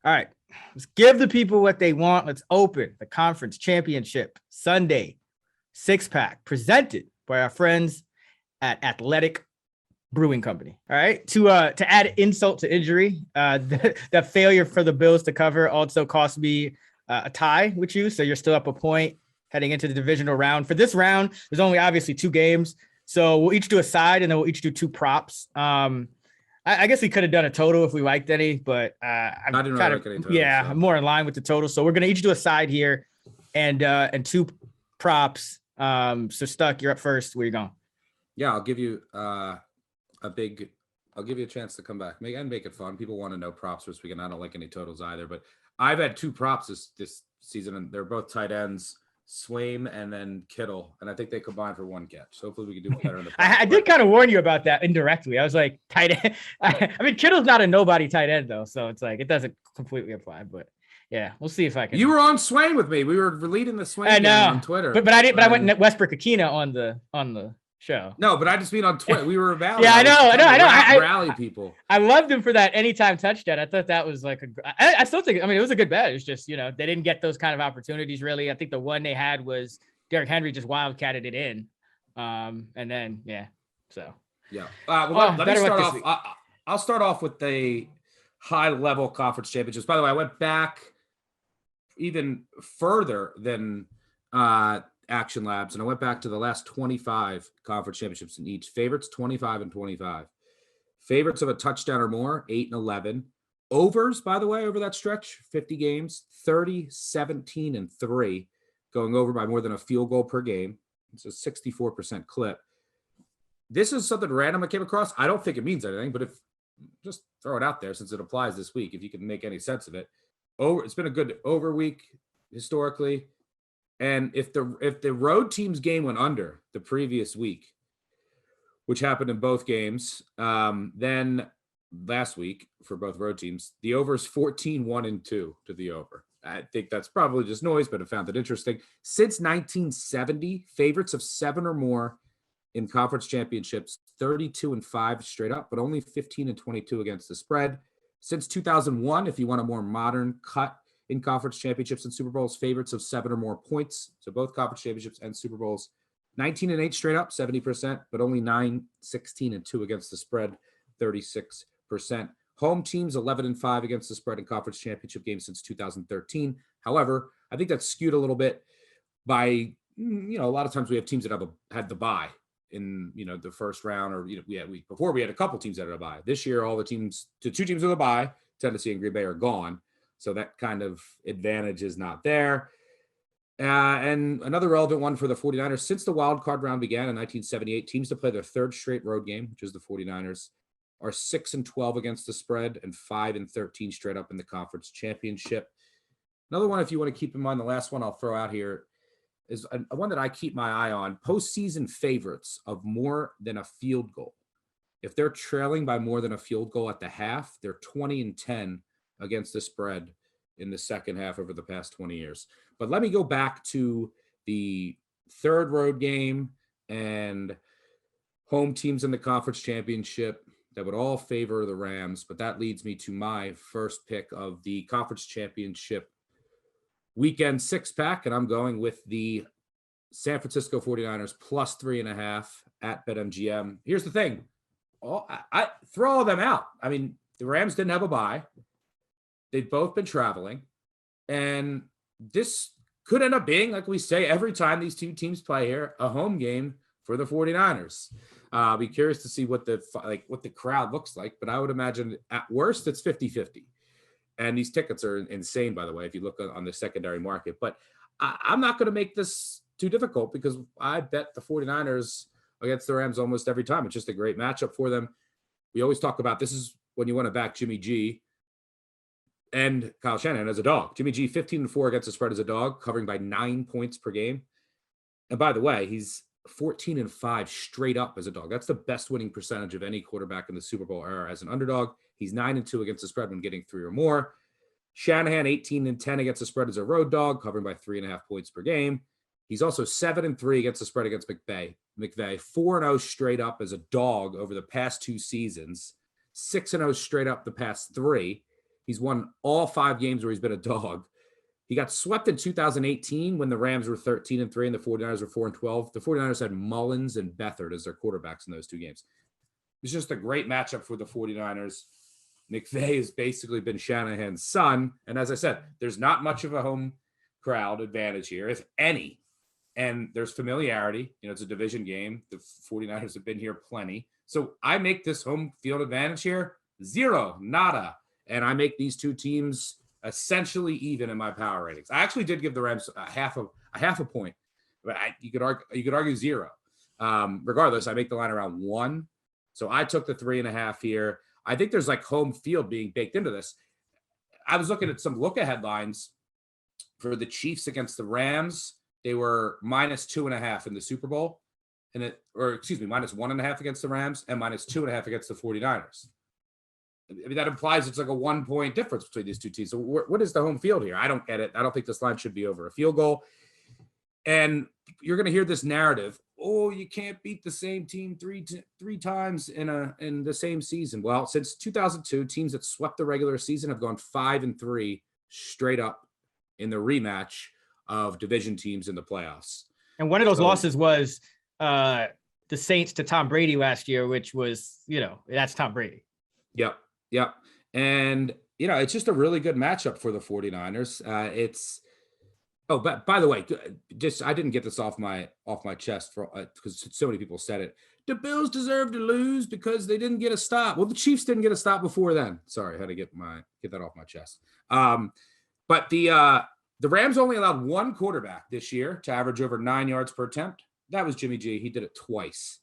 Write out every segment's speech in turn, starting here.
All right. Let's give the people what they want. Let's open the conference championship Sunday 6-pack presented by our friends at Athletic Brewing Company. All right. To add insult to injury, the failure for the Bills to cover also cost me a tie with you. So you're still up a point heading into the divisional round. For this round, there's only obviously 2 games. So we'll each do a side and then we'll each do 2 props. I guess we could have done a total if we liked any, but I'm I didn't kind really of like any totals, so. I'm more in line with the total. So we're gonna each do a side here and 2 props. So Stuck, you're up first. Where you going? Yeah, I'll give you I'll give you a chance to come back. Make it fun. People want to know props this weekend. I don't like any totals either, but I've had 2 props this season, and they're both tight ends, Swaim and then Kittle, and I think they combined for 1 catch. So hopefully we can do better in the I did kind of warn you about that indirectly. I was like, tight end. I mean, Kittle's not a nobody tight end though, so it's like it doesn't completely apply. But yeah, we'll see if I can. You were on Swaim with me. We were leading the Swaim game on Twitter. But I didn't. But I went Westbrook Akina on the show. No, but I just mean on Twitter. We were about. Yeah, I know. I rally people. I loved him for that anytime touchdown. I thought that was like I still think. I mean, it was a good bet. It's just they didn't get those kind of opportunities really. I think the one they had was Derrick Henry just wildcatted it in, and then so yeah. Let me start off. I'll start off with the high level conference championships. By the way, I went back even further than Action Labs, and I went back to the last 25 conference championships in each. Favorites 25 and 25. Favorites of a touchdown or more 8 and 11. Overs, by the way, over that stretch 50 games 30, 17, and 3. Going over by more than a field goal per game. It's a 64% clip. This is something random I came across. I don't think it means anything, but if just throw it out there since it applies this week, if you can make any sense of it. It's been a good over week historically. And if the road team's game went under the previous week, which happened in both games, then last week for both road teams, the over is 14-1-2 to the over. I think that's probably just noise, but I found it interesting. Since 1970, favorites of 7 or more in conference championships, 32-5 straight up, but only 15-22 against the spread. Since 2001, if you want a more modern cut in conference championships and Super Bowls, favorites of 7 or more points. So both conference championships and Super Bowls, 19-8 straight up, 70%, but only 9-16-2 against the spread, 36%. Home teams 11-5 against the spread in conference championship games since 2013. However, I think that's skewed a little bit by, a lot of times we have teams that had the bye in, the first round, or, before we had a couple teams that had a bye. This year, all the 2 teams with a bye, Tennessee and Green Bay, are gone. So that kind of advantage is not there. And another relevant one for the 49ers, since the wild card round began in 1978, teams to play their 3rd straight road game, which is the 49ers, are 6-12 against the spread and 5-13 straight up in the conference championship. Another one, if you want to keep in mind, the last one I'll throw out here is a one that I keep my eye on. Postseason favorites of more than a field goal. If they're trailing by more than a field goal at the half, they're 20-10 against the spread in the second half over the past 20 years. But let me go back to the 3rd road game and home teams in the conference championship that would all favor the Rams. But that leads me to my first pick of the conference championship weekend 6-pack. And I'm going with the San Francisco 49ers plus 3.5 at BetMGM. Here's the thing. I throw all them out. I mean, the Rams didn't have a bye. They've both been traveling. And this could end up being, like we say, every time these 2 teams play here, a home game for the 49ers. I'll be curious to see what the crowd looks like, but I would imagine at worst it's 50-50. And these tickets are insane, by the way, if you look on the secondary market. But I'm not going to make this too difficult because I bet the 49ers against the Rams almost every time. It's just a great matchup for them. We always talk about this is when you want to back Jimmy G and Kyle Shanahan as a dog. Jimmy G 15-4 against the spread as a dog, covering by 9 points per game. And by the way, he's 14-5 straight up as a dog. That's the best winning percentage of any quarterback in the Super Bowl era as an underdog. He's 9-2 against the spread when getting 3 or more. Shanahan 18-10 against the spread as a road dog, covering by 3.5 points per game. He's also 7-3 against the spread against McVay. McVay 4-0 straight up as a dog over the past 2 seasons. 6-0 straight up the past 3. He's won all 5 games where he's been a dog. He got swept in 2018 when the Rams were 13-3 and the 49ers were 4-12. The 49ers had Mullins and Beathard as their quarterbacks in those 2 games. It's just a great matchup for the 49ers. McVay has basically been Shanahan's son. And as I said, there's not much of a home crowd advantage here, if any. And there's familiarity. It's a division game. The 49ers have been here plenty. So I make this home field advantage here 0, nada. And I make these 2 teams essentially even in my power ratings. I actually did give the Rams a half a point, but you could argue 0. Regardless, I make the line around 1. So I took the 3.5 here. I think there's like home field being baked into this. I was looking at some look-ahead lines for the Chiefs against the Rams. They were -2.5 in the Super Bowl, -1.5 against the Rams and -2.5 against the 49ers. I mean, that implies it's like a 1-point difference between these 2 teams. So what is the home field here? I don't get it. I don't think this line should be over a field goal. And you're going to hear this narrative. Oh, you can't beat the same team three times in the same season. Well, since 2002, teams that swept the regular season have gone 5-3 straight up in the rematch of division teams in the playoffs. And one of those losses was the Saints to Tom Brady last year, which was, that's Tom Brady. Yep. And, it's just a really good matchup for the 49ers. But by the way, I didn't get this off my chest because so many people said it. The Bills deserve to lose because they didn't get a stop. Well, the Chiefs didn't get a stop before then. Sorry, I had to get that off my chest. But the Rams only allowed 1 quarterback this year to average over 9 yards per attempt. That was Jimmy G. He did it twice.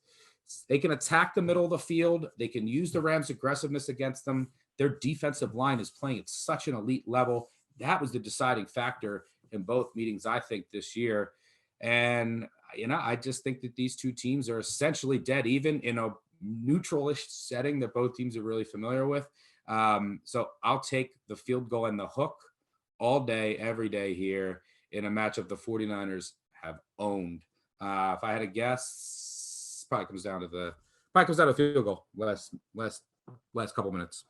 They can attack the middle of the field. They can use the Rams' aggressiveness against them. Their defensive line is playing at such an elite level. That was the deciding factor in both meetings, I think, this year. And, I just think that these 2 teams are essentially dead even in a neutral-ish setting that both teams are really familiar with. So I'll take the field goal and the hook all day, every day here in a matchup the 49ers have owned. If I had a guess, probably comes down to field goal last couple minutes.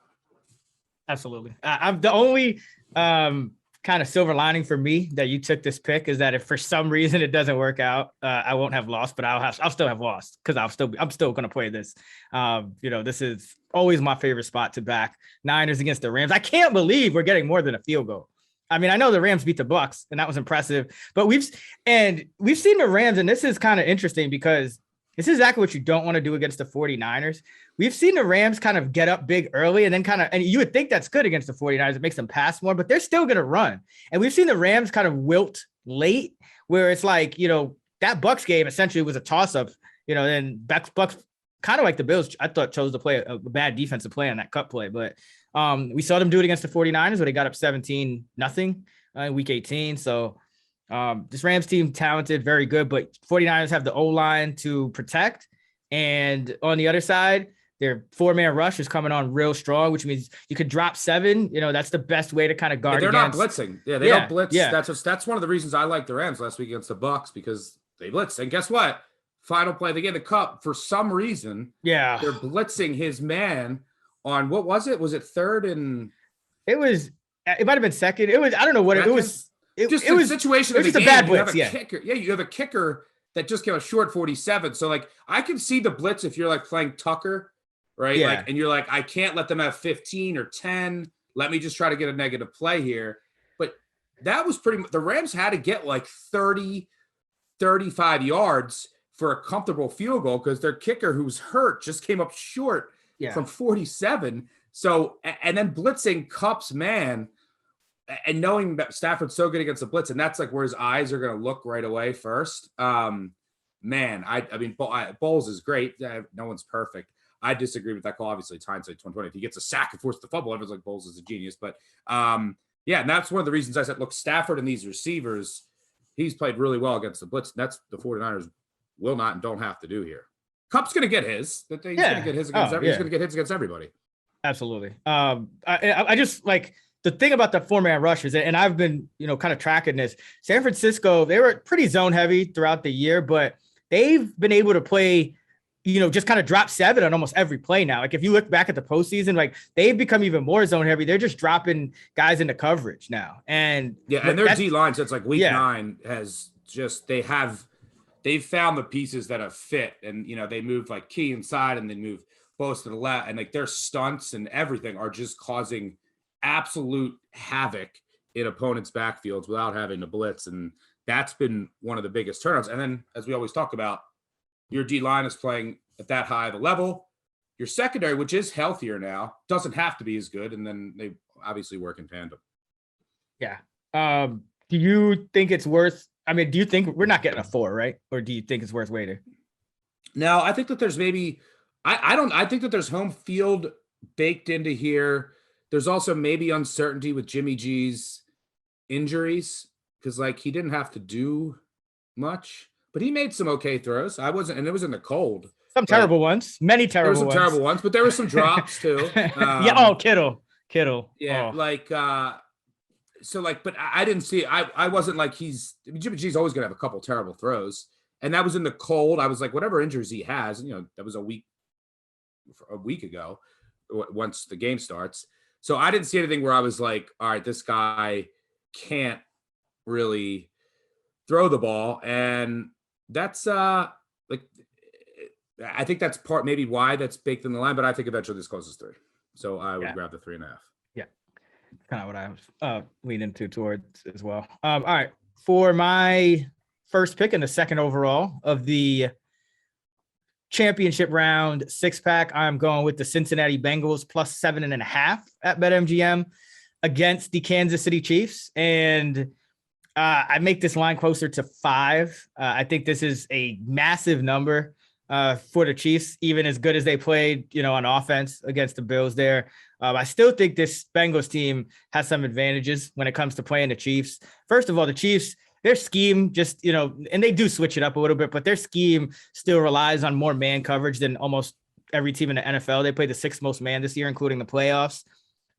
Absolutely. I'm the only kind of silver lining for me that you took this pick is that if for some reason it doesn't work out, I won't have lost, but I'll still have lost because I'm still going to play this. This is always my favorite spot to back. Niners against the Rams. I can't believe we're getting more than a field goal. I mean, I know the Rams beat the Bucs and that was impressive, but we've seen the Rams, and this is kind of interesting because this is exactly what you don't want to do against the 49ers. We've seen the Rams kind of get up big early and then and you would think that's good against the 49ers. It makes them pass more, but they're still going to run. And we've seen the Rams kind of wilt late where it's like, that Bucs game essentially was a toss-up, and Bucs kind of like the Bills, I thought chose to play a bad defensive play on that cut play, but we saw them do it against the 49ers where they got up 17-0 in week 18. So this Rams team, talented, very good, but 49ers have the O-line to protect. And on the other side, their 4-man rush is coming on real strong, which means you could drop 7. That's the best way to kind of guard. They're against. Not blitzing. Yeah, they don't blitz. Yeah. That's one of the reasons I like the Rams last week against the Bucs because they blitzed. And guess what? Final play, they get the cup for some reason. Yeah, they're blitzing his man on what was it? Was it 3rd and? It might have been 2nd. It was. I don't know what it was. It was a situation. It was just a bad blitz. Kicker. Yeah, you have a kicker that just came out short 47. So I can see the blitz if you're playing Tucker, right? Yeah. And you're I can't let them have 15 or 10. Let me just try to get a negative play here. But that was the Rams had to get 30, 35 yards for a comfortable field goal because their kicker who's hurt just came up short from 47. So, and then blitzing Kupp's man and knowing that Stafford's so good against the blitz, and that's where his eyes are going to look right away first. I mean, Bowles is great. No one's perfect. I disagree with that call. Obviously, hindsight 2020. If he gets a sack and forces the fumble, everyone's like Bowles is a genius. But and that's one of the reasons I said, look, Stafford and these receivers, he's played really well against the blitz. That's the 49ers will not and don't have to do here. Kupp's going to get his. He's going to get his against he's going to get his against everybody. Absolutely. I just the thing about the 4-man rush is, and I've been, kind of tracking this, San Francisco, they were pretty zone heavy throughout the year, but they've been able to play just kind of drop 7 on almost every play now. Like if you look back at the postseason, like they've become even more zone heavy. They're just dropping guys into coverage now. And and their D line since like week 9 has just, they've found the pieces that have fit. And, they moved like Key inside and they move Bosa to the left, and like their stunts and everything are just causing absolute havoc in opponents' backfields without having to blitz. And that's been one of the biggest turnovers. And then, as we always talk about, your D-line is playing at that high of a level. Your secondary, which is healthier now, doesn't have to be as good. And then they obviously work in tandem. Yeah. Do you think it's worth, do you think we're not getting a 4, right? Or do you think it's worth waiting? No, I think that there's maybe, I think that there's home field baked into here. There's also maybe uncertainty with Jimmy G's injuries because like he didn't have to do much. But he made some okay throws. And it was in the cold. Some terrible ones. Many terrible ones. There were some terrible ones, but there were some drops too. Kittle. Yeah, but I didn't see, I wasn't like Jimmy G's always going to have a couple terrible throws. And that was in the cold. I was like, whatever injuries he has, that was a week ago once the game starts. So I didn't see anything where I was like, all right, this guy can't really throw the ball. And that's I think that's part maybe why that's baked in the line, but I think eventually this closes 3. So I would grab the 3.5. Yeah. Kind of what I was leaning towards as well. All right. For my first pick and the second overall of the championship round 6-pack, I'm going with the Cincinnati Bengals plus 7.5 at BetMGM against the Kansas City Chiefs. And I make this line closer to 5. I think this is a massive number for the Chiefs, even as good as they played, on offense against the Bills there. I still think this Bengals team has some advantages when it comes to playing the Chiefs. First of all, the Chiefs, their scheme just, and they do switch it up a little bit, but their scheme still relies on more man coverage than almost every team in the NFL. They played the 6th most man this year, including the playoffs.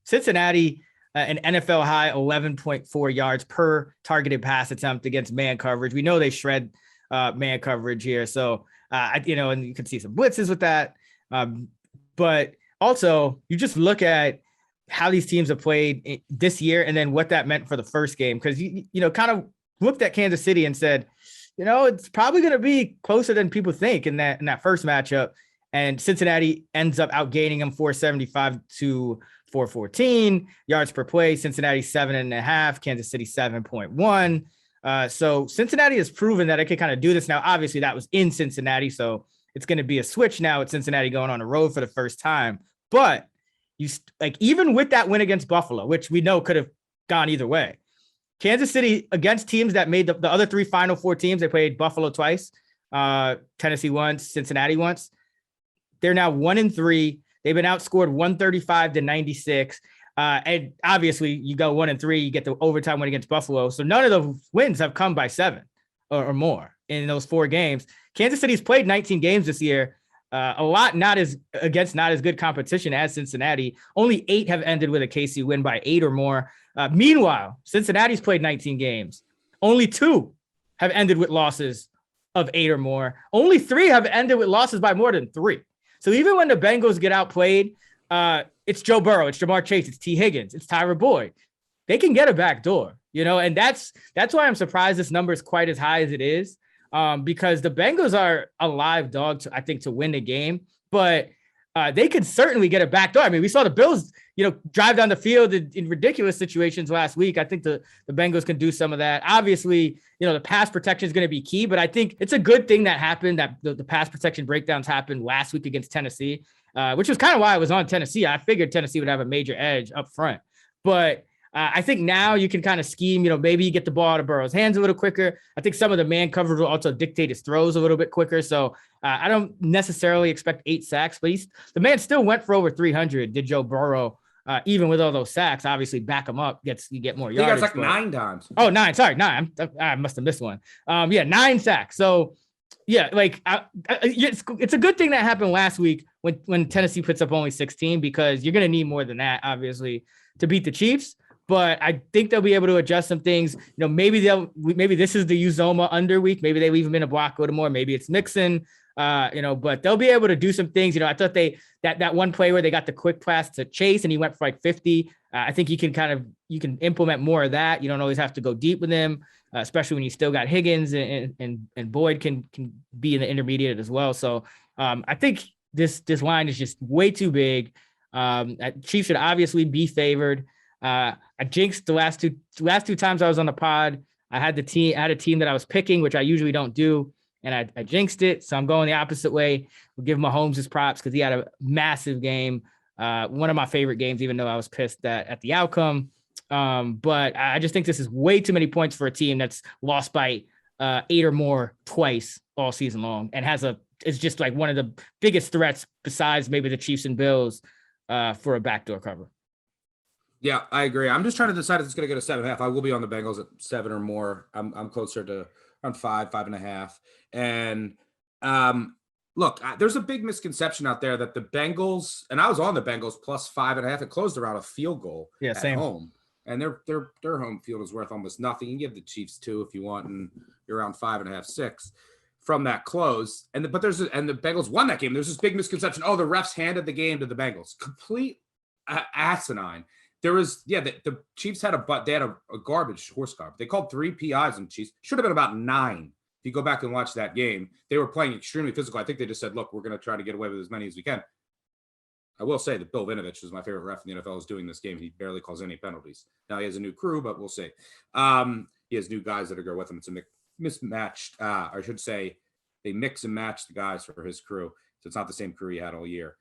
Cincinnati, an NFL high 11.4 yards per targeted pass attempt against man coverage. We know they shred man coverage here. So, and you can see some blitzes with that. But also you just look at how these teams have played this year and then what that meant for the first game. Cause you kind of looked at Kansas City and said, it's probably going to be closer than people think in that first matchup. And Cincinnati ends up outgaining them 475 to 414 yards per play. Cincinnati 7.5, Kansas City 7.1. So Cincinnati has proven that it can kind of do this now. Obviously, that was in Cincinnati, so it's going to be a switch now with Cincinnati going on the road for the first time. But even with that win against Buffalo, which we know could have gone either way, Kansas City against teams that made the other 3 Final Four teams, they played Buffalo twice, Tennessee once, Cincinnati once. They're now 1-3. They've been outscored 135 to 96. And obviously you go 1-3, you get the overtime win against Buffalo. So none of those wins have come by 7 or more in those 4 games. Kansas City's played 19 games this year. A lot not as good competition as Cincinnati. Only 8 have ended with a KC win by 8 or more. Meanwhile, Cincinnati's played 19 games. Only 2 have ended with losses of 8 or more. Only 3 have ended with losses by more than 3. So even when the Bengals get outplayed, it's Joe Burrow, it's Jamar Chase, it's T. Higgins, it's Tyler Boyd. They can get a back door, and that's why I'm surprised this number is quite as high as it is, because the Bengals are a live dog, to win the game, but they could certainly get a back door. I mean, we saw the Bills, drive down the field in ridiculous situations last week. I think the Bengals can do some of that. Obviously, the pass protection is going to be key, but I think it's a good thing that happened, that the pass protection breakdowns happened last week against Tennessee, which was kind of why I was on Tennessee. I figured Tennessee would have a major edge up front, but I think now you can kind of scheme, maybe you get the ball out of Burrow's hands a little quicker. I think some of the man coverage will also dictate his throws a little bit quicker. So I don't necessarily expect 8 sacks, but the man still went for over 300, did Joe Burrow. Even with all those sacks, obviously back him up, you get more yards. He got 9 times. Oh, 9. Sorry, 9. I must have missed one. 9 sacks. So yeah, it's a good thing that happened last week when Tennessee puts up only 16, because you're going to need more than that, obviously, to beat the Chiefs. But I think they'll be able to adjust some things. Maybe this is the Uzoma under week. Maybe they leave him in a block a little more. Maybe it's Mixon. But they'll be able to do some things. I thought that one play where they got the quick pass to Chase and he went for like 50. I think you can implement more of that. You don't always have to go deep with him, especially when you still got Higgins and Boyd can be in the intermediate as well. So I think this line is just way too big. Chiefs should obviously be favored. I jinxed the last two times I was on the pod. I had a team that I was picking, which I usually don't do, and I jinxed it. So I'm going the opposite way. We'll give Mahomes his props because he had a massive game. One of my favorite games, even though I was pissed at the outcome. But I just think this is way too many points for a team that's lost by 8 or more twice all season long and it's just like one of the biggest threats besides maybe the Chiefs and Bills for a backdoor cover. Yeah, I agree. I'm just trying to decide if it's going to go to 7.5. I will be on the Bengals at 7 or more. I'm closer to around 5.5. And look, there's a big misconception out there that the Bengals, and I was on the Bengals plus 5.5. It closed around a field goal at home. And their home field is worth almost nothing. You can give the Chiefs 2 if you want, and you're around 5.5, 6 from that close. And the Bengals won that game. There's this big misconception. Oh, the refs handed the game to the Bengals. Complete asinine. There was, the Chiefs had they had a garbage horse garbage. They called 3 PIs on the Chiefs. Should have been about 9. If you go back and watch that game, they were playing extremely physical. I think they just said, look, we're going to try to get away with as many as we can. I will say that Bill Vinovich is my favorite ref in the NFL is doing this game. He barely calls any penalties. Now he has a new crew, but we'll see. He has new guys that are going with him. It's a mismatched, or I should say they mix and match the guys for his crew. So it's not the same crew he had all year.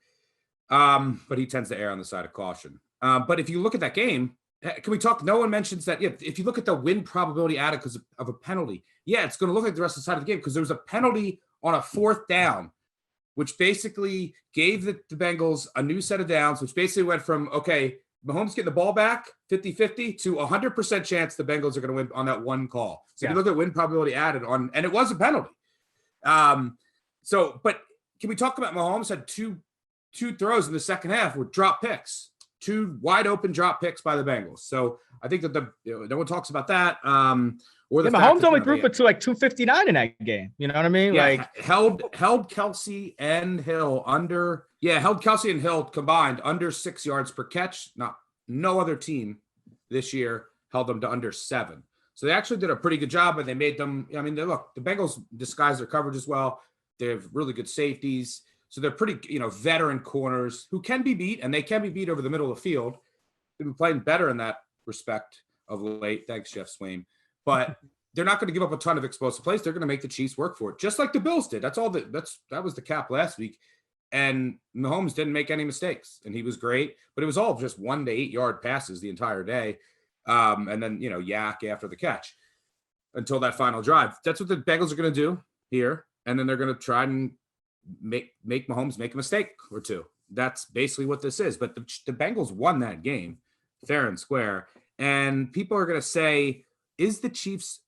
But he tends to err on the side of caution. But if you look at that game, can we talk? No one mentions that. If you look at the win probability added because of a penalty, it's going to look like the rest of the side of the game because there was a penalty on a 4th down, which basically gave the Bengals a new set of downs, which basically went from, okay, Mahomes getting the ball back 50-50 to 100% chance the Bengals are going to win on that one call. So if you look at win probability added on, and it was a penalty. But can we talk about Mahomes had two throws in the second half with drop picks, 2 wide open drop picks by the Bengals. So I think that no one talks about that. Mahomes only threw for 259 in that game. You know what I mean? Yeah, held Kelsey and Hill under. Yeah, held Kelsey and Hill combined under 6 yards per catch. No other team this year held them to under 7. So they actually did a pretty good job, and they made them. I mean, the Bengals disguise their coverage as well. They have really good safeties. So they're pretty, veteran corners who can be beat, and they can be beat over the middle of the field. They've been playing better in that respect of late. Thanks, Jeff Swain. But they're not going to give up a ton of explosive plays. They're going to make the Chiefs work for it, just like the Bills did. That was the cap last week. And Mahomes didn't make any mistakes, and he was great. But it was all just 1 to 8 yard passes the entire day. And then, yak after the catch until that final drive. That's what the Bengals are going to do here. And then they're going to try and make Mahomes make a mistake or 2. That's basically what this is. But the Bengals won that game fair and square. And people are going to say, is the Chiefs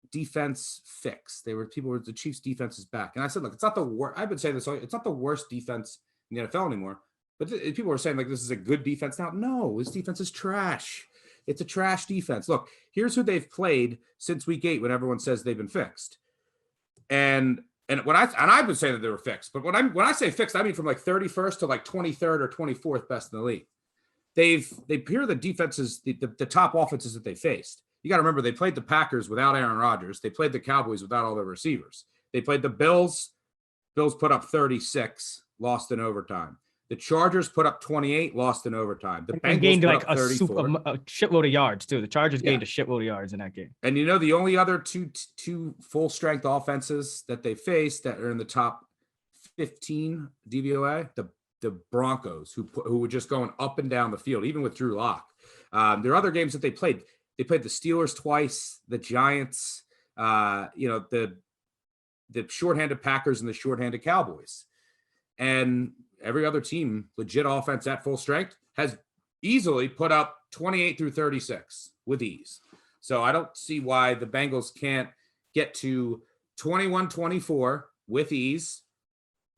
defense fixed? The Chiefs defense is back. And I said, look, it's not the worst. I've been saying this. It's not the worst defense in the NFL anymore. But people are saying like, this is a good defense now. No, this defense is trash. It's a trash defense. Look, here's who they've played since week 8 when everyone says they've been fixed. And I've been saying that they were fixed, but when I say fixed, I mean from like 31st to like 23rd or 24th best in the league. Here are the defenses, the top offenses that they faced. You got to remember they played the Packers without Aaron Rodgers. They played the Cowboys without all their receivers. They played the Bills. Bills put up 36, lost in overtime. The Chargers put up 28, lost in overtime. The Bengals gained put like up 34. a shitload of yards too. The Chargers gained a shitload of yards in that game. And the only other two full strength offenses that they faced that are in the top 15 DVOA, the Broncos, who were just going up and down the field, even with Drew Lock. There are other games that they played. They played the Steelers twice, the Giants, the shorthanded Packers and the shorthanded Cowboys. And every other team, legit offense at full strength, has easily put up 28 through 36 with ease. So I don't see why the Bengals can't get to 21-24 with ease.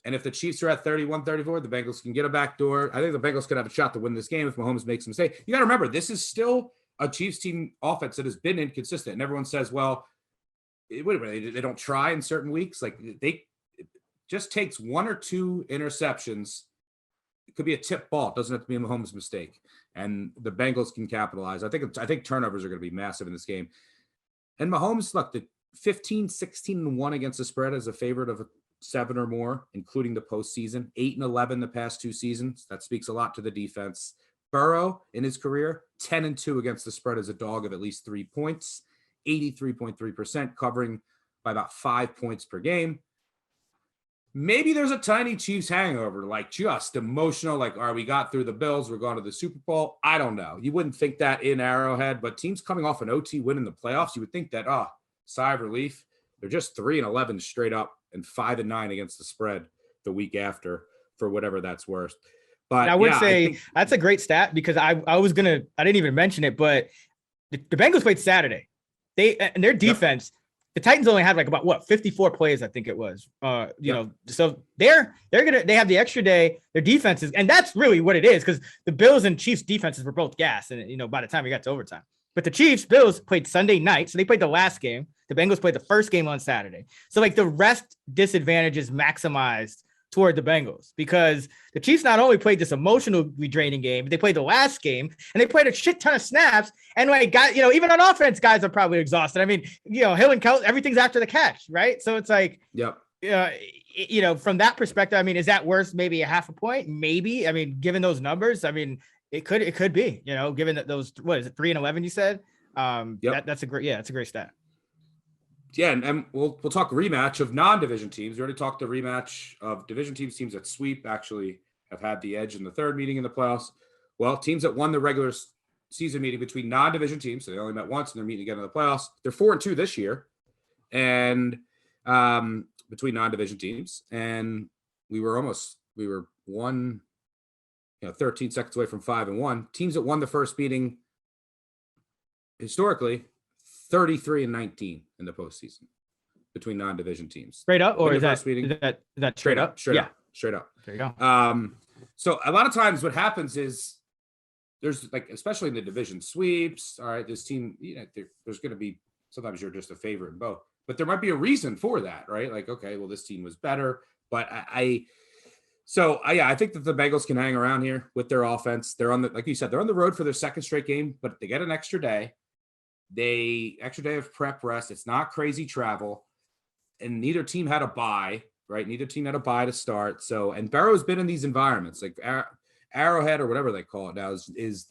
And if the Chiefs are at 31-34, the Bengals can get a backdoor. I think the Bengals could have a shot to win this game if Mahomes makes a mistake. You got to remember, this is still a Chiefs team offense that has been inconsistent. And everyone says, well, they don't try in certain weeks. Like just takes one or two interceptions. It could be a tip ball. It doesn't have to be a Mahomes mistake. And the Bengals can capitalize. I think turnovers are going to be massive in this game. And Mahomes, look, the 15, 16-1 against the spread as a favorite of 7 or more, including the postseason. 8-11 the past 2 seasons. That speaks a lot to the defense. Burrow in his career, 10-2 against the spread as a dog of at least 3 points, 83.3%, covering by about 5 points per game. Maybe there's a tiny Chiefs hangover, like just emotional, like, all right, we got through the Bills, we're going to the Super Bowl. I don't know. You wouldn't think that in Arrowhead, but teams coming off an OT win in the playoffs, you would think that, sigh of relief. They're just 3-11 straight up and 5-9 against the spread the week after, for whatever that's worth. But I would say that's a great stat, because I didn't even mention it, but the Bengals played Saturday. And their defense, the Titans only had like about 54 plays, I think it was. You know, so they have the extra day. Their defenses, and that's really what it is, because the Bills and Chiefs defenses were both gas, and by the time we got to overtime. But the Bills played Sunday night, so they played the last game. The Bengals played the first game on Saturday. So like the rest disadvantage is maximized toward the Bengals, because the Chiefs not only played this emotionally draining game, but they played the last game, and they played a shit ton of snaps. And even on offense, guys are probably exhausted. I mean, Hill and Kelsey, everything's after the catch, right? So it's like, from that perspective, I mean, is that worth maybe a half a point? Maybe. I mean, given those numbers, I mean, it could be, given that those, what is it, 3-11 you said? That's a great stat. Yeah, and we'll talk rematch of non-division teams. We already talked the rematch of division teams that sweep actually have had the edge in the third meeting in the playoffs. Well, teams that won the regular season meeting between non-division teams, so they only met once and they're meeting again in the playoffs. They're 4-2 this year, and between non-division teams, and we were 13 seconds away from 5-1. Teams that won the first meeting historically, 33-19 in the postseason between non-division teams. Straight up, or is that straight up? Straight up. There you go. So a lot of times what happens is there's especially in the division sweeps. All right, this team, there's going to be, sometimes you're just a favorite in both, but there might be a reason for that, right? Like, okay, well, this team was better, but I think that the Bengals can hang around here with their offense. They're like you said, they're on the road for their second straight game, but they get an extra day. Extra day of prep rest. It's not crazy travel, and neither team had a bye, right? Neither team had a bye to start. So, and Burrow's been in these environments, like Arrowhead or whatever they call it now, is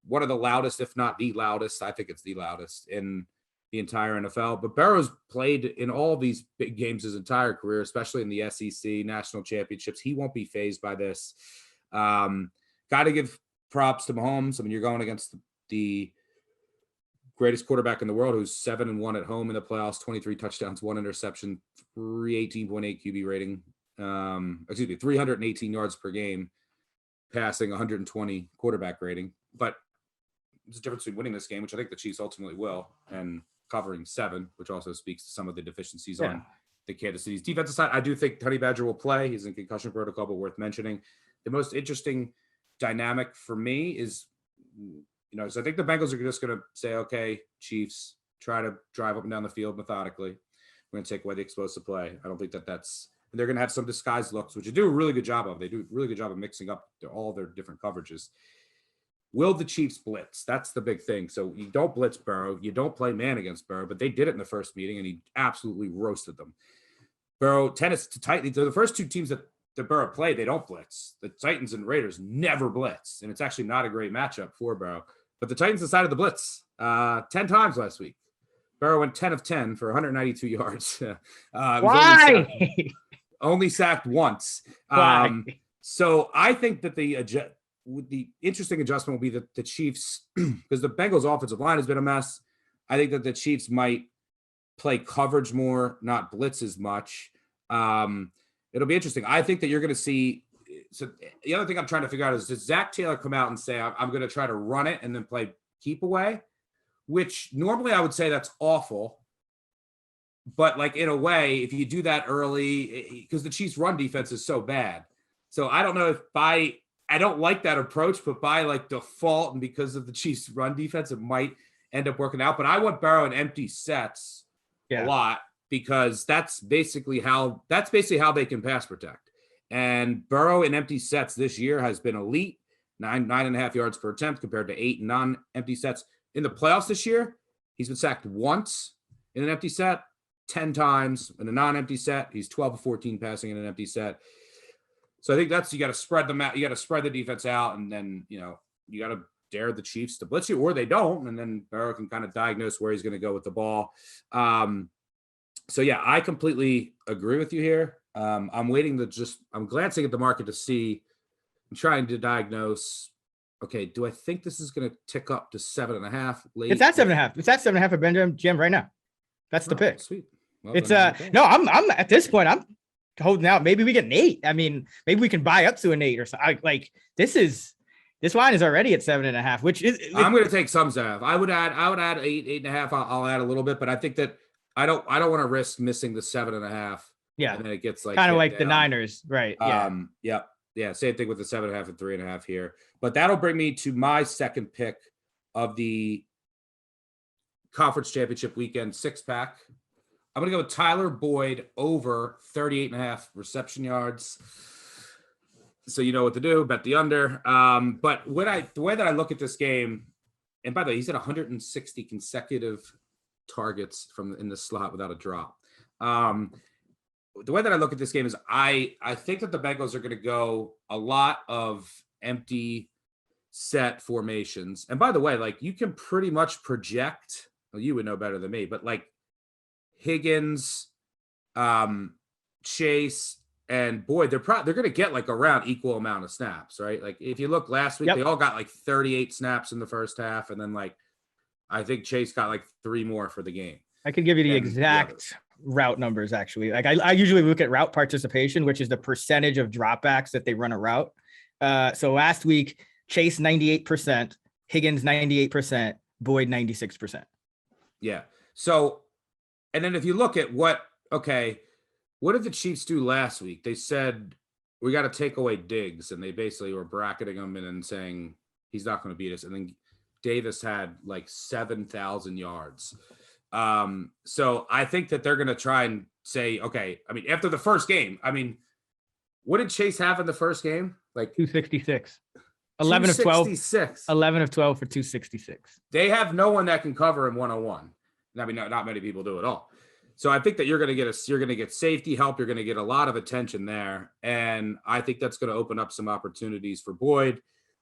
one of the loudest, if not the loudest. I think it's the loudest in the entire NFL. But Burrow's played in all these big games his entire career, especially in the SEC national championships. He won't be fazed by this. Got to give props to Mahomes. I mean, you're going against the greatest quarterback in the world, who's 7-1 at home in the playoffs, 23 touchdowns, 1 interception, 318.8 QB rating, 318 yards per game, passing 120 quarterback rating. But there's a difference between winning this game, which I think the Chiefs ultimately will, and covering 7, which also speaks to some of the deficiencies on the Kansas City's defensive side. I do think Honey Badger will play. He's in concussion protocol, but worth mentioning. The most interesting dynamic for me is, so I think the Bengals are just going to say, okay, Chiefs, try to drive up and down the field methodically. We're going to take away the explosive play. I don't think that's – they're going to have some disguised looks, which they do a really good job of. They do a really good job of mixing up all their different coverages. Will the Chiefs blitz? That's the big thing. So you don't blitz Burrow. You don't play man against Burrow, but they did it in the first meeting, and he absolutely roasted them. Burrow, Titans, they're the first 2 teams that Burrow played, they don't blitz. The Titans and Raiders never blitz, and it's actually not a great matchup for Burrow. But the Titans decided to blitz 10 times last week. Burrow went 10 of 10 for 192 yards. Why? Only sacked once. So I think that the interesting adjustment will be that the Chiefs, because the Bengals' offensive line has been a mess. I think that the Chiefs might play coverage more, not blitz as much. It'll be interesting. I think that you're going to see. So the other thing I'm trying to figure out is, does Zach Taylor come out and say, I'm going to try to run it and then play keep away, which normally I would say that's awful. But in a way, if you do that early, because the Chiefs run defense is so bad. So I don't know if I don't like that approach, but by default, and because of the Chiefs run defense, it might end up working out. But I want Burrow in empty sets a lot. because that's basically how they can pass protect. And Burrow in empty sets this year has been elite, 9.5 yards per attempt compared to 8 non-empty sets. In the playoffs this year, he's been sacked once in an empty set, 10 times in a non-empty set. He's 12 of 14 passing in an empty set. So I think you got to spread them out. You got to spread the defense out, and then, you got to dare the Chiefs to blitz you, or they don't, and then Burrow can kind of diagnose where he's going to go with the ball. So yeah, I completely agree with you here. I'm glancing at the market to see, I'm trying to diagnose, okay, do I think this is going to tick up to 7.5 late? It's at 7.5. It's at 7.5 at Benjamin Jim right now. That's the pick. Sweet. Well, it's no, I'm at this point, I'm holding out. Maybe we get an 8. I mean, maybe we can buy up to an 8 or something. Like this line is already at 7.5, which is I'm going to take some Zav. I would add 8.5. I'll add a little bit, but I think that I don't want to risk missing the 7.5. Yeah. And then it gets like kind of like down. The Niners. Right. Yeah. Yeah. Same thing with the 7.5 and 3.5 here, but that'll bring me to my second pick of the conference championship weekend 6-pack. I'm going to go with Tyler Boyd over 38.5 reception yards. So you know what to do, bet the under. But the way that I look at this game, and by the way, he's at 160 consecutive targets in the slot without a drop. The way that I look at this game is I think that the Bengals are going to go a lot of empty set formations. And by the way, like you can pretty much project, well, you would know better than me, but like Higgins, Chase, and Boyd, they're going to get like around equal amount of snaps, right? Like if you look last week, They all got like 38 snaps in the first half. And then like, I think Chase got like 3 more for the game. I could give you the exact route numbers actually. Like I usually look at route participation, which is the percentage of dropbacks that they run a route. So last week, Chase 98%, Higgins 98%, Boyd 96%. Yeah. So, and then if you look at what did the Chiefs do last week? They said, we got to take away Diggs, and they basically were bracketing him and saying he's not going to beat us. And then Davis had like 7,000 yards. So I think that they're going to try and say, okay, I mean, after the first game, I mean, what did Chase have in the first game? Like 266. 11 of 12. 11 of 12 for 266. They have no one that can cover him 101. I mean, not many people do at all. So I think that you're going to get safety help. You're going to get a lot of attention there. And I think that's going to open up some opportunities for Boyd,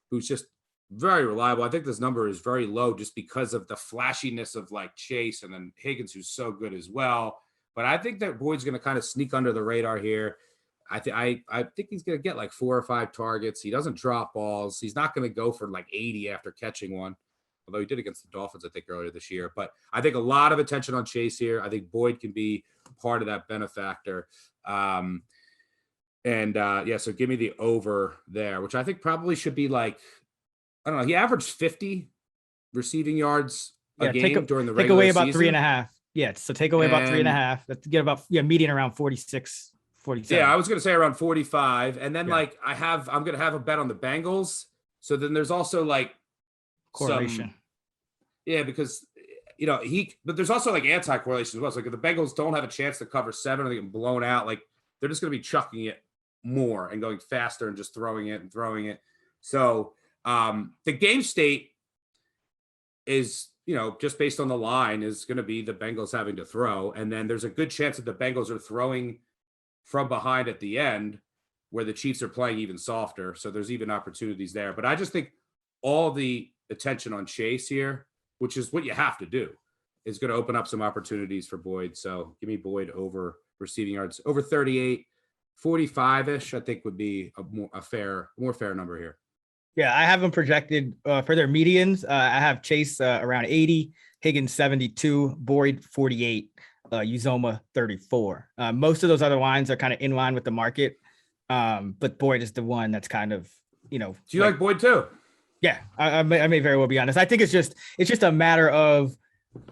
who's just very reliable. I think this number is very low just because of the flashiness of like Chase and then Higgins, who's so good as well. But I think that Boyd's going to kind of sneak under the radar here. I think he's going to get like 4 or 5 targets. He doesn't drop balls. He's not going to go for like 80 after catching one, although he did against the Dolphins, I think, earlier this year. But I think a lot of attention on Chase here. I think Boyd can be part of that benefactor. So give me the over there, which I think probably should be like, I don't know. He averaged 50 receiving yards a game during the regular season. Take away about 3.5. Yeah, so take away about 3.5. Let's get about median around 46, 47. Yeah, I was going to say around 45. And then I'm going to have a bet on the Bengals. So then there's also like correlation. Because but there's also like anti-correlation as well. So like if the Bengals don't have a chance to cover 7 or they get blown out, like they're just going to be chucking it more and going faster and just throwing it. So the game state is, just based on the line, is going to be the Bengals having to throw. And then there's a good chance that the Bengals are throwing from behind at the end where the Chiefs are playing even softer. So there's even opportunities there. But I just think all the attention on Chase here, which is what you have to do, is going to open up some opportunities for Boyd. So give me Boyd over receiving yards, over 38, 45-ish, I think would be a more fair number here. Yeah, I have them projected for their medians. I have Chase around 80, Higgins 72, Boyd 48, Uzoma 34. Most of those other lines are kind of in line with the market, but Boyd is the one that's kind of, Do you like Boyd too? Yeah, I may very well be honest. I think it's just a matter of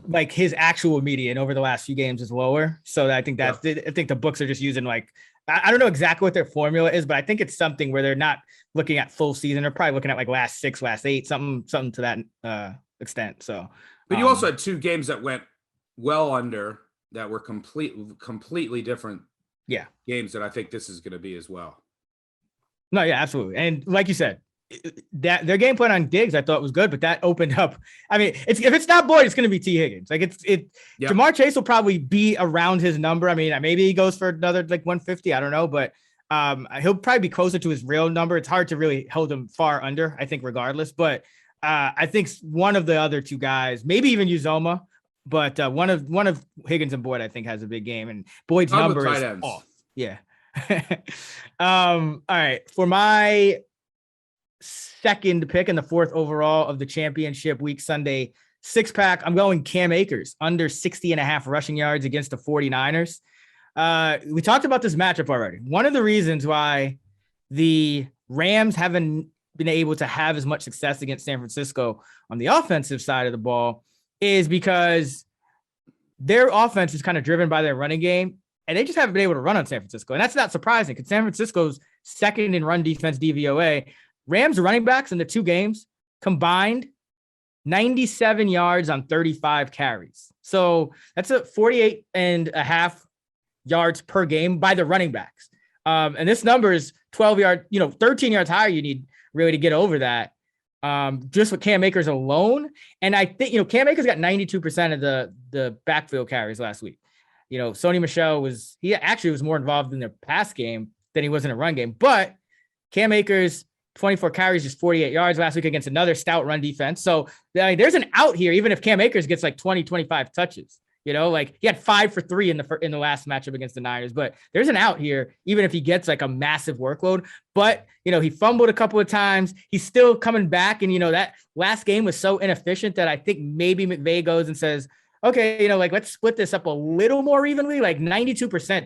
like his actual median over the last few games is lower. So I think I think the books are just using like, I don't know exactly what their formula is, but I think it's something where they're not looking at full season. They're probably looking at like last 6, last 8, something to that extent. So, but you also had 2 games that went well under that were completely different games that I think this is going to be as well. No, yeah, absolutely. And like you said, that their game plan on Diggs I thought was good, but that opened up. I mean, if it's not Boyd, it's going to be T. Higgins. Like Jamar Chase will probably be around his number. I mean, maybe he goes for another like 150. I don't know, but he'll probably be closer to his real number. It's hard to really hold him far under, I think, regardless. But I think one of the other two guys, maybe even Uzoma, but one of Higgins and Boyd, I think, has a big game, and Boyd's number is off. Yeah. All right. For my second pick and the fourth overall of the championship week Sunday 6-pack, I'm going Cam Akers under 60.5 rushing yards against the 49ers. We talked about this matchup already. One of the reasons why the Rams haven't been able to have as much success against San Francisco on the offensive side of the ball is because their offense is kind of driven by their running game, and they just haven't been able to run on San Francisco. And that's not surprising because San Francisco's second in run defense DVOA. Rams running backs in the two games combined 97 yards on 35 carries. So that's a 48.5 yards per game by the running backs. And this number is 12 yards, 13 yards higher you need really to get over that. Just with Cam Akers alone. And I think, Cam Akers got 92% of the backfield carries last week. Sony Michel was more involved in the pass game than he was in a run game. But Cam Akers, 24 carries, just 48 yards last week against another stout run defense. So there's an out here, even if Cam Akers gets like 20, 25 touches. He had 5 for 3 in the last matchup against the Niners, but there's an out here, even if he gets like a massive workload. But, he fumbled a couple of times. He's still coming back. And, that last game was so inefficient that I think maybe McVay goes and says, okay, let's split this up a little more evenly, like 92%.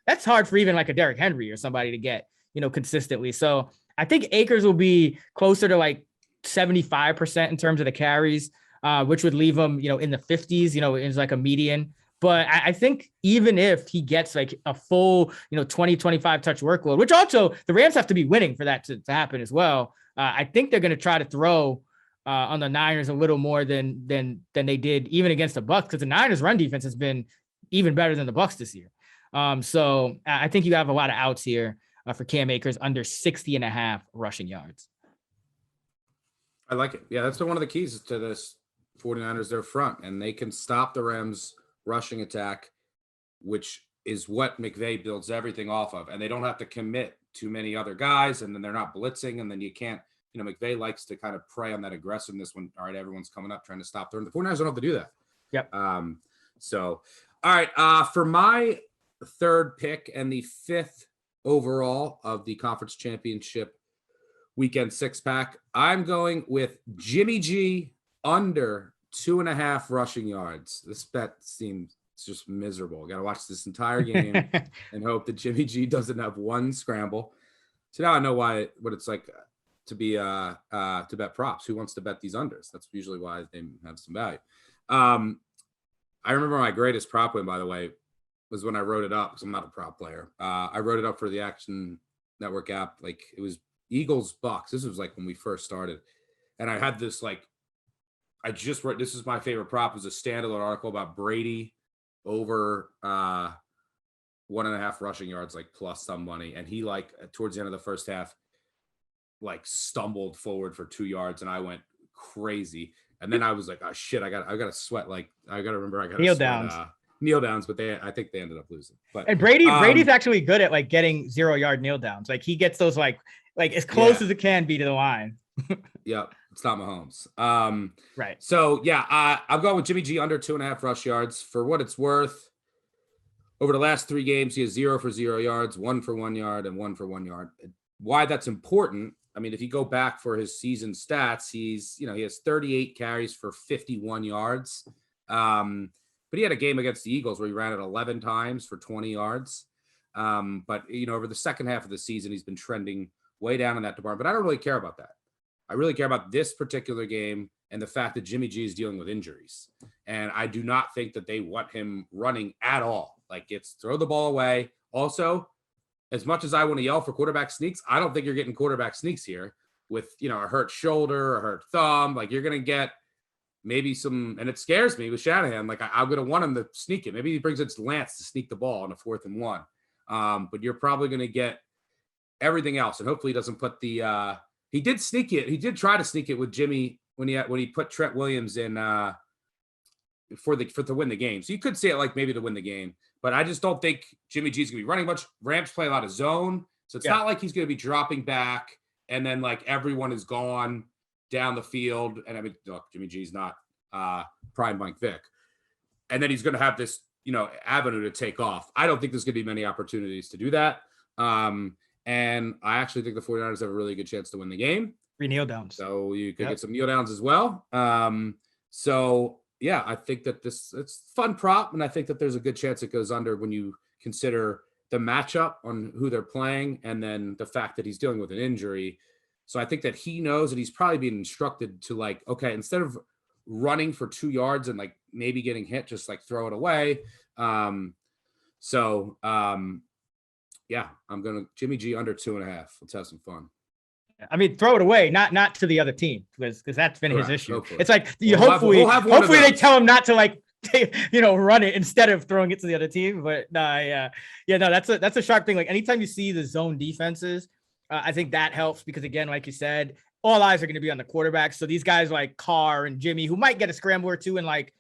That's hard for even like a Derrick Henry or somebody to get, consistently. So I think Akers will be closer to like 75% in terms of the carries. Which would leave him, in the 50s, is like a median. But I think even if he gets like a full, 20, 25 touch workload, which also the Rams have to be winning for that to happen as well. I think they're going to try to throw on the Niners a little more than they did even against the Bucs, because the Niners run defense has been even better than the Bucs this year. So I think you have a lot of outs here for Cam Akers under 60.5 rushing yards. I like it. Yeah, that's one of the keys to this 49ers, their front, and they can stop the Rams rushing attack, which is what McVay builds everything off of. And they don't have to commit too many other guys, and then they're not blitzing, and then you can't, McVay likes to kind of prey on that aggressiveness when, all right, everyone's coming up trying to stop them. The 49ers don't have to do that. Yep. So, all right, for my third pick and the fifth overall of the conference championship weekend 6-pack, I'm going with Jimmy G under 2.5 rushing yards. This bet seems just miserable. Got to watch this entire game and hope that Jimmy G doesn't have one scramble. So now I know what it's like to be to bet props. Who wants to bet these unders? That's usually why they have some value. I remember my greatest prop win, by the way, was when I wrote it up, because I'm not a prop player. I wrote it up for the Action Network app. Like, it was Eagles Bucks. This was like when we first started, and I had this like, I just wrote, this is my favorite prop, was a standalone article about Brady over 1.5 rushing yards, like plus some money. And he like towards the end of the first half, like stumbled forward for 2 yards, and I went crazy. And then I was like, oh shit, I got to sweat. Like, I got to remember, I got to kneel downs, but I think they ended up losing. But and Brady's actually good at like getting 0-yard kneel downs. Like, he gets those like as close as it can be to the line. Yep. It's not Mahomes. Right. So yeah, I'm going with Jimmy G under 2.5 rush yards. For what it's worth, over the last 3 games, he has 0 for 0 yards, 1 for 1 yard, and 1 for 1 yard. Why that's important? I mean, if you go back for his season stats, he has 38 carries for 51 yards. But he had a game against the Eagles where he ran it 11 times for 20 yards. But over the second half of the season, he's been trending way down in that department. But I don't really care about that. I really care about this particular game and the fact that Jimmy G is dealing with injuries. And I do not think that they want him running at all. Like, it's throw the ball away. Also, as much as I want to yell for quarterback sneaks, I don't think you're getting quarterback sneaks here with, a hurt shoulder, a hurt thumb. Like, you're going to get maybe and it scares me with Shanahan. Like I'm going to want him to sneak it. Maybe he brings it to Lance to sneak the ball on a 4th and 1. But you're probably going to get everything else. And hopefully he doesn't put he did sneak it. He did try to sneak it with Jimmy when he put Trent Williams in to win the game. So you could see it like maybe to win the game, but I just don't think Jimmy G's going to be running much. Rams play a lot of zone. So it's not like he's going to be dropping back and then like everyone is gone down the field. And I mean, look, Jimmy G's not prime Mike Vick. And then he's going to have this, avenue to take off. I don't think there's going to be many opportunities to do that. And I actually think the 49ers have a really good chance to win the game. 3 kneel downs. So you could get some kneel downs as well. So yeah, I think that it's fun prop. And I think that there's a good chance it goes under when you consider the matchup on who they're playing. And then the fact that he's dealing with an injury. So I think that he knows that he's probably being instructed to like, okay, instead of running for 2 yards and like maybe getting hit, just like throw it away. Yeah, I'm going to Jimmy G under 2.5. Let's have some fun. I mean, throw it away, not to the other team, because that's been his issue. It's like hopefully they tell him not to like, run it instead of throwing it to the other team. But that's a sharp thing. Like anytime you see the zone defenses, I think that helps because again, like you said, all eyes are going to be on the quarterback. So these guys like Carr and Jimmy, who might get a scramble or two in like,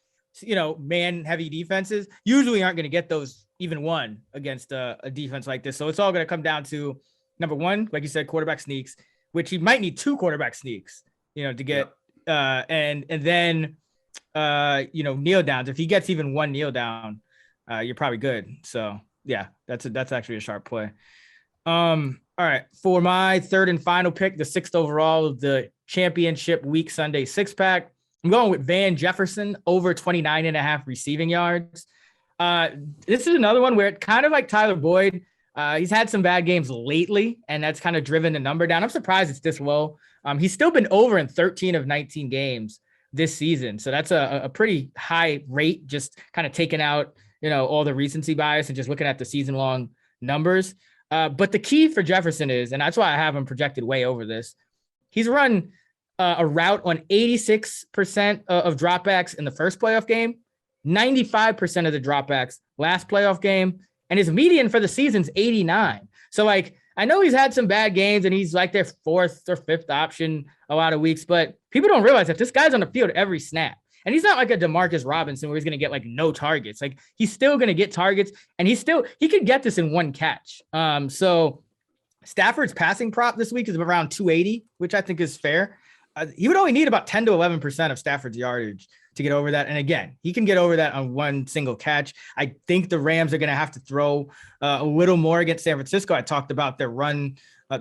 man heavy defenses, usually aren't going to get those even one against a defense like this. So it's all going to come down to number one, like you said, quarterback sneaks, which he might need 2 quarterback sneaks, to get, and then, kneel downs. If he gets even 1 kneel down, you're probably good. So yeah, that's actually a sharp play. All right. For my 3rd and final pick, the 6th overall of the championship week Sunday 6-pack, I'm going with Van Jefferson over 29.5 receiving yards. This is another one where it kind of like Tyler Boyd. He's had some bad games lately, and that's kind of driven the number down. I'm surprised it's this low. He's still been over in 13 of 19 games this season. So that's a pretty high rate, just kind of taking out, all the recency bias and just looking at the season long numbers. But the key for Jefferson is, and that's why I have him projected way over this, he's run a route on 86% of dropbacks in the first playoff game, 95% of the dropbacks last playoff game, and his median for the season's 89. So like, I know he's had some bad games and he's like their 4th or 5th option a lot of weeks, but people don't realize that this guy's on the field every snap. And he's not like a DeMarcus Robinson where he's going to get like no targets. Like he's still going to get targets and he could get this in 1 catch. So Stafford's passing prop this week is around 280, which I think is fair. He would only need about 10 to 11% of Stafford's yardage to get over that. And again, he can get over that on 1 single catch. I think the Rams are going to have to throw a little more against San Francisco. I talked about their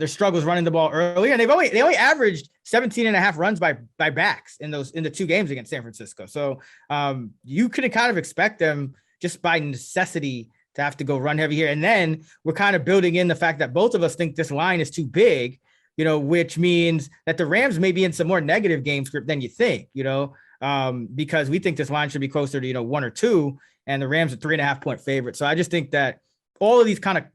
struggles running the ball earlier, and they only averaged 17.5 runs by backs in the 2 games against San Francisco. So you could kind of expect them just by necessity to have to go run heavy here. And then we're kind of building in the fact that both of us think this line is too big, which means that the Rams may be in some more negative game script than you think, because we think this line should be closer to, 1 or 2, and the Rams are 3.5 point favorite. So I just think that all of these kind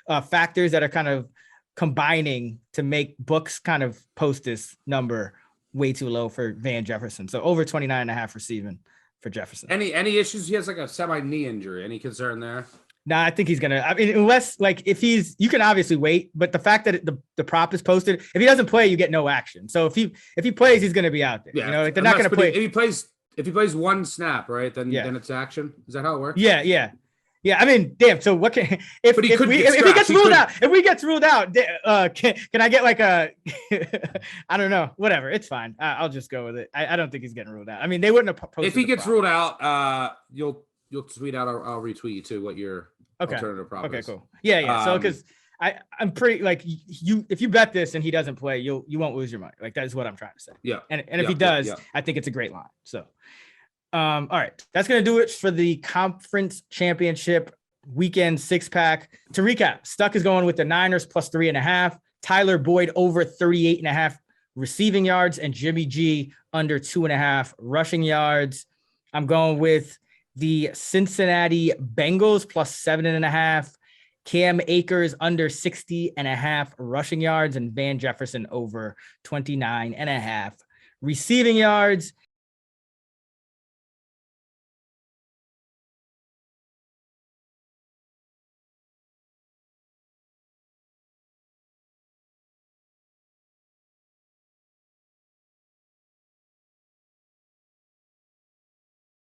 of factors that are kind of combining to make books kind of post this number way too low for Van Jefferson. So over 29.5 receiving for Jefferson. Any issues? He has like a semi knee injury. Any concern there? Nah, I think he's going to, unless like you can obviously wait, but the fact that the prop is posted, if he doesn't play, you get no action. So if he plays, he's going to be out there. Yeah. They're not going to play. If he plays 1 snap, right, then it's action. Is that how it works? Yeah. Damn. So what can if we get ruled out, can I get like a I don't know, whatever. It's fine. I'll just go with it. I don't think he's getting ruled out. I mean, they wouldn't have posted. If he gets ruled out, you'll tweet out. I'll retweet you too. What your alternative prop is. Okay, cool. Yeah. So because I'm pretty like if you bet this and he doesn't play, you won't lose your money. Like that is what I'm trying to say. Yeah. And if he does, I think it's a great line. So. All right, that's going to do it for the conference championship weekend 6-pack. To recap, Stuck is going with the Niners plus 3.5, Tyler Boyd over 38.5 receiving yards, and Jimmy G under 2.5 rushing yards. I'm going with the Cincinnati Bengals plus 7.5, Cam Akers under 60.5 rushing yards, and Van Jefferson over 29.5 receiving yards.